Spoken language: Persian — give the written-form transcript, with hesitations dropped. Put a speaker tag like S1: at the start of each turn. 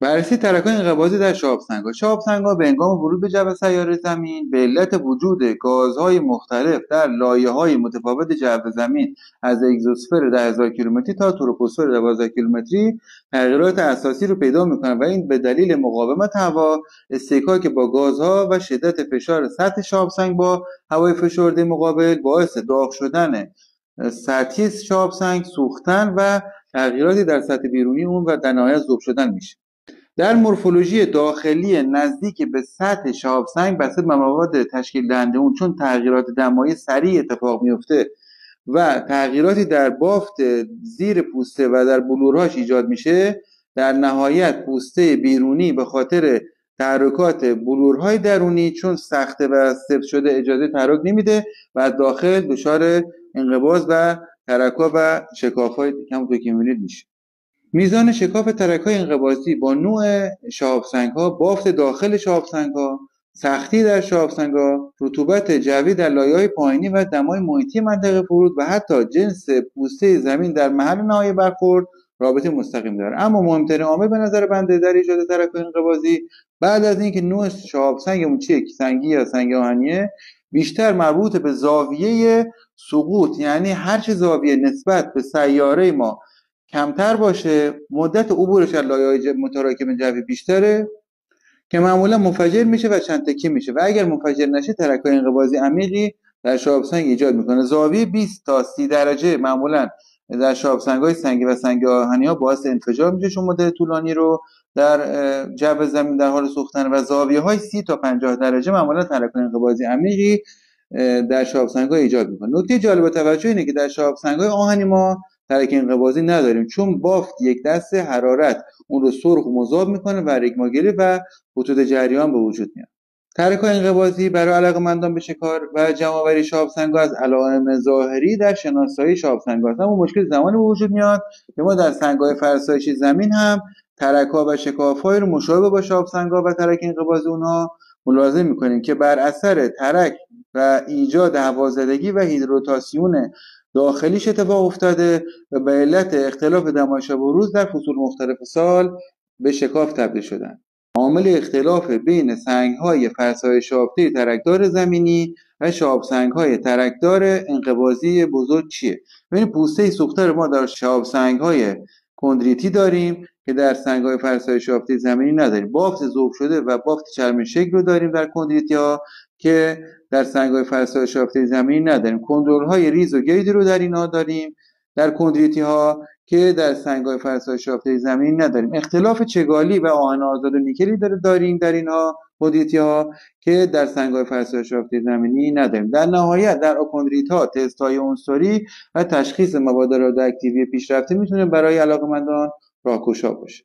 S1: بررسی ترک‌های انقباضی در شهابسنگ‌ها. شهابسنگ‌ها به هنگام ورود به جو سیاره زمین به علت وجود گازهای مختلف در لایه‌های متفاوت جو زمین از اگزوسفر 10,000 کیلومتری تا تروپوسفر 12 کیلومتری تغییرات اساسی رو پیدا می‌کنند و این به دلیل مقاومت هوا، اصطکاک با گازها و شدت فشار سطح شهابسنگ با هوای فشرده مقابل باعث داغ شدن سطحی شهابسنگ، سوختن و تغییراتی در سطح بیرونی اون و در نهایت ذوب شدن میشه. در مورفولوژی داخلی نزدیک به سطح شهابسنگ بسته به مواد تشکیل دهنده اون، چون تغییرات دمایی سریع اتفاق میفته و تغییراتی در بافت زیر پوسته و در بلورهاش ایجاد میشه، در نهایت پوسته بیرونی به خاطر تحرکات بلورهای درونی چون سخته و سفت شده اجازه تحرک نمیده و داخل دچار انقباض و ترک‌ها و شکاف‌های همونطور که می‌بینید میشه. میزان شکاف ترک‌های انقباضی با نوع شهابسنگ‌ها، بافت داخل شهابسنگ‌ها، سختی در شهابسنگ‌ها، رطوبت جوی در لایه‌های پایینی و دمای محیطی منطقه فرود و حتی جنس پوسته زمین در محل نهایی برخورد رابطه مستقیم دارد. اما مهمترین عامل به نظر بنده در ایجاد ترک‌های انقباضی بعد از اینکه نوع شهابسنگمون چیه، سنگی یا سنگ آهنیه، بیشتر مربوط به زاویه سقوط، یعنی هرچه زاویه نسبت به سیاره ما کمتر باشه، مدت عبورش از لایه‌های متراکم جوی بیشتره که معمولا منفجر میشه و چند تکه میشه و اگر منفجر نشه ترک‌های انقباضی عمیقی در شهابسنگ ایجاد میکنه. زاویه 20 تا 30 درجه معمولا در شهابسنگ‌های سنگی و سنگ آهنی‌ها باعث انفجار میشه، چون مدت طولانی رو در جو زمین در حال سوختن، و زاویه‌های 30 تا 50 درجه معمولا ترک‌های انقباضی عمیقی در شهابسنگ‌ها ایجاد میکنه. نکته جالب توجه اینه که در شهابسنگ‌های آهنی ما ترک انقباضی نداریم، چون بافت یک دست حرارت اون رو سرخ و مذاب میکنه و ریگماگیری و خطوط جریان به وجود میاد. ترک‌های انقباضی برای علاقه‌مندان به شکار و جمع‌آوری شهابسنگ‌ها از علائم ظاهری در شناسایی شهابسنگ‌ها است، اما مشکل زمانی به وجود میاد که ما در سنگ‌های فرسایشی زمین هم ترک‌ها و شکاف‌هایی رو مشابه با شهابسنگ‌ها و ترک انقباضی اونها ملاحظه می‌کنیم که بر اثر ترک و ایجاد هوازدگی و هیدروتاسیون داخلیش اتفاق افتاده و به علت اختلاف دمای شب و روز در فصول مختلف سال به شکاف تبدیل شدن. عامل اختلاف بین سنگ‌های فرسایش یافته ترکدار زمینی و شهابسنگ‌های ترکدار انقباضی بزرگ چیه؟ ببینید پوسته سوختار ما در شهابسنگ‌های کندریتی داریم که در سنگ‌های فرسایش یافته زمینی نداریم. بافت ذوب شده و بافت چرم شکل رو داریم در کندریتی‌ها که در سنگ‌های فرسایش یافته زمینی نداریم. کندرهای ریز و گیدی رو در اینها داریم در کندریتی‌ها که در سنگ‌های فرسایش یافته زمینی نداریم. اختلاف چگالی و آهن آزاد و نیکلی داریم در اینها کندریتی‌ها که در سنگ‌های فرسایش یافته زمینی نداریم. در نهایت در آکوندریت‌ها تست‌های عنصری و تشخیص مواد رادیواکتیو پیشرفته میتونه برای علاقه‌مندان راهگشا باشه.